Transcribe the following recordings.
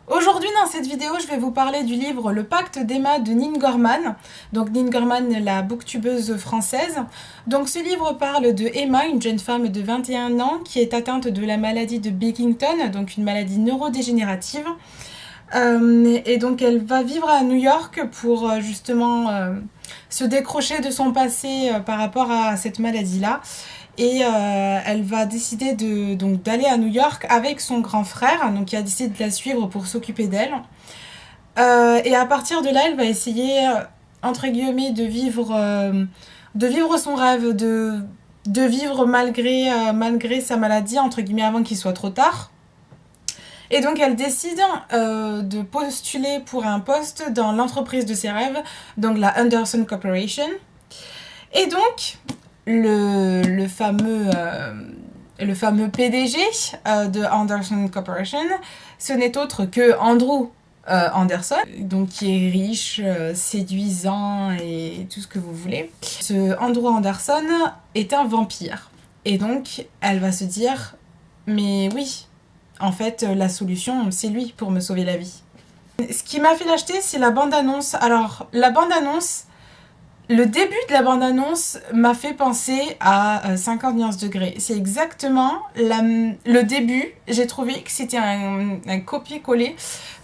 Aujourd'hui dans cette vidéo, je vais vous parler du livre Le Pacte d'Emma de Nin Gorman. Donc Nin Gorman, la booktubeuse française. Donc ce livre parle de Emma, une jeune femme de 21 ans qui est atteinte de la maladie de Huntington, donc une maladie neurodégénérative. Et donc elle va vivre à New York pour justement se décrocher de son passé par rapport à cette maladie-là. Et elle va décider d'aller à New York avec son grand frère, donc qui a décidé de la suivre pour s'occuper d'elle. Et à partir de là, elle va essayer, entre guillemets, de vivre son rêve, de vivre malgré sa maladie, entre guillemets, avant qu'il soit trop tard. Et donc elle décide de postuler pour un poste dans l'entreprise de ses rêves, donc la Anderson Corporation. Et donc le fameux PDG de Anderson Corporation, ce n'est autre que Andrew Anderson, donc qui est riche, séduisant et tout ce que vous voulez. Ce Andrew Anderson est un vampire. Et donc elle va se dire, mais oui, en fait la solution c'est lui pour me sauver la vie. Ce qui m'a fait l'acheter, c'est la bande-annonce. Alors la bande-annonce, le début de la bande-annonce m'a fait penser à 50 nuances degrés. C'est exactement le début. J'ai trouvé que c'était un copier-coller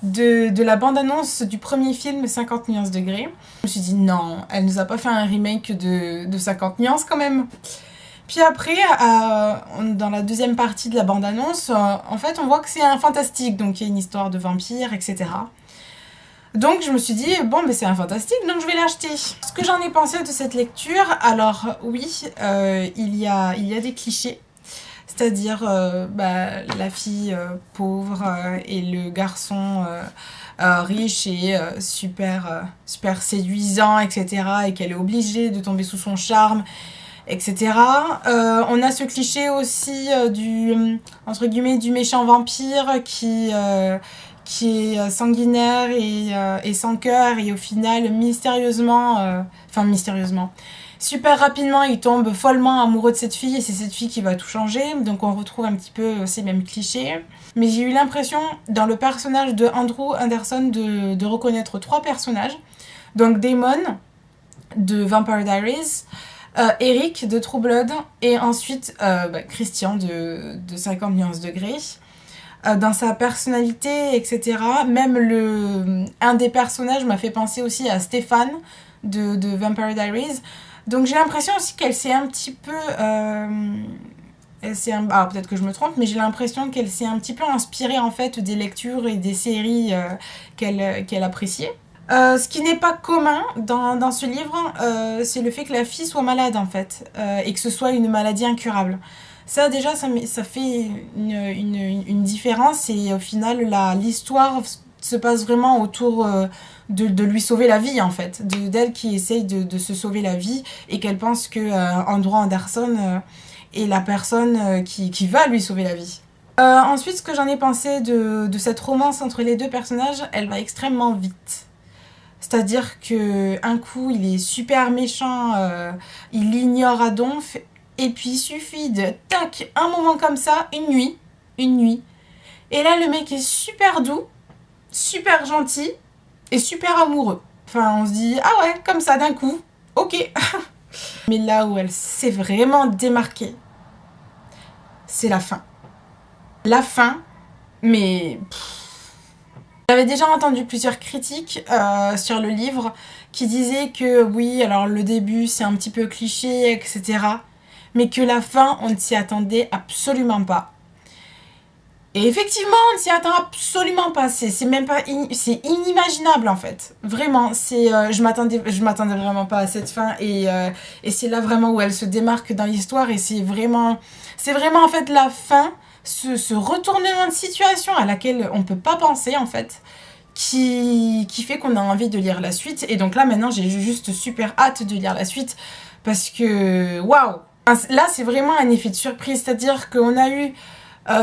de la bande-annonce du premier film 50 nuances degrés. Je me suis dit non, elle nous a pas fait un remake de 50 nuances quand même. Puis après, dans la deuxième partie de la bande-annonce, en fait on voit que c'est un fantastique. Donc il y a une histoire de vampire, etc. Donc je me suis dit, bon, mais c'est un fantastique, donc je vais l'acheter. Ce que j'en ai pensé de cette lecture, alors oui, il y a des clichés. C'est-à-dire la fille pauvre et le garçon riche et super séduisant, etc. Et qu'elle est obligée de tomber sous son charme, etc. On a ce cliché aussi entre guillemets, du méchant vampire qui est sanguinaire et sans cœur, et au final mystérieusement, super rapidement il tombe follement amoureux de cette fille, et c'est cette fille qui va tout changer. Donc on retrouve un petit peu ces mêmes clichés. Mais j'ai eu l'impression dans le personnage de Andrew Anderson de reconnaître trois personnages. Donc Damon de Vampire Diaries, Eric de True Blood, et ensuite Christian de 50 nuances degrés. Dans sa personnalité, etc. Même un des personnages m'a fait penser aussi à Stéphane de Vampire Diaries. Donc j'ai l'impression aussi qu'elle s'est un petit peu... alors peut-être que je me trompe, mais j'ai l'impression qu'elle s'est un petit peu inspirée en fait des lectures et des séries qu'elle appréciait. Ce qui n'est pas commun dans ce livre, c'est le fait que la fille soit malade en fait, et que ce soit une maladie incurable. Ça déjà, ça fait une différence, et au final l'histoire se passe vraiment autour de lui sauver la vie en fait, d'elle qui essaye de se sauver la vie, et qu'elle pense que Andrew Anderson est la personne qui va lui sauver la vie. Ensuite, ce que j'en ai pensé de cette romance entre les deux personnages, elle va extrêmement vite. C'est-à-dire qu'un coup il est super méchant, il l'ignore à donf. Et puis il suffit de tac, un moment comme ça, une nuit. Et là le mec est super doux, super gentil et super amoureux. Enfin on se dit, ah ouais, comme ça d'un coup, ok. Mais là où elle s'est vraiment démarquée, c'est la fin. La fin, mais... J'avais déjà entendu plusieurs critiques sur le livre qui disaient que oui, alors le début c'est un petit peu cliché, etc. Mais que la fin, on ne s'y attendait absolument pas. Et effectivement, on ne s'y attend absolument pas. C'est même pas... c'est inimaginable, en fait. Vraiment, je m'attendais vraiment pas à cette fin. Et c'est là vraiment où elle se démarque dans l'histoire. Et c'est vraiment, en fait, la fin, ce retournement de situation à laquelle on peut pas penser, en fait, qui fait qu'on a envie de lire la suite. Et donc là, maintenant, j'ai juste super hâte de lire la suite. Parce que, waouh! Là, c'est vraiment un effet de surprise, c'est-à-dire qu'on a eu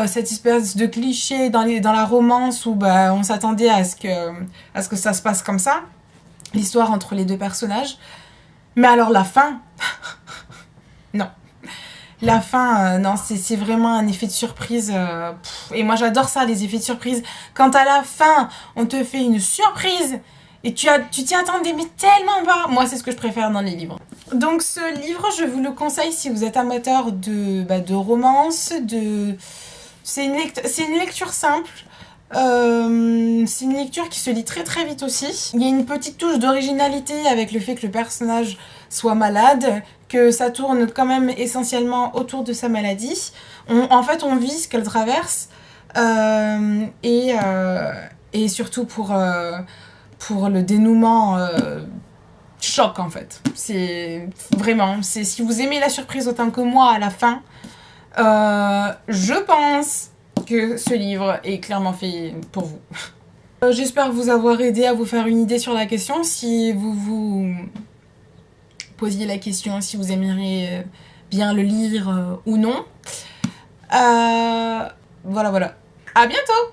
cette espèce de cliché dans la romance où on s'attendait à ce que ça se passe comme ça, l'histoire entre les deux personnages. Mais alors la fin, non. La fin, non, c'est vraiment un effet de surprise. Et moi, j'adore ça, les effets de surprise. Quand à la fin, on te fait une surprise et tu t'y attendais, mais tellement pas. Moi, c'est ce que je préfère dans les livres. Donc, ce livre, je vous le conseille si vous êtes amateur de romance. C'est une lecture simple. C'est une lecture qui se lit très très vite aussi. Il y a une petite touche d'originalité avec le fait que le personnage soit malade, que ça tourne quand même essentiellement autour de sa maladie. En fait, on vit ce qu'elle traverse et surtout pour le dénouement choc en fait. C'est vraiment, si vous aimez la surprise autant que moi à la fin, je pense que ce livre est clairement fait pour vous. J'espère vous avoir aidé à vous faire une idée sur la question. Si vous vous posiez la question si vous aimeriez bien le lire ou non. Voilà. À bientôt!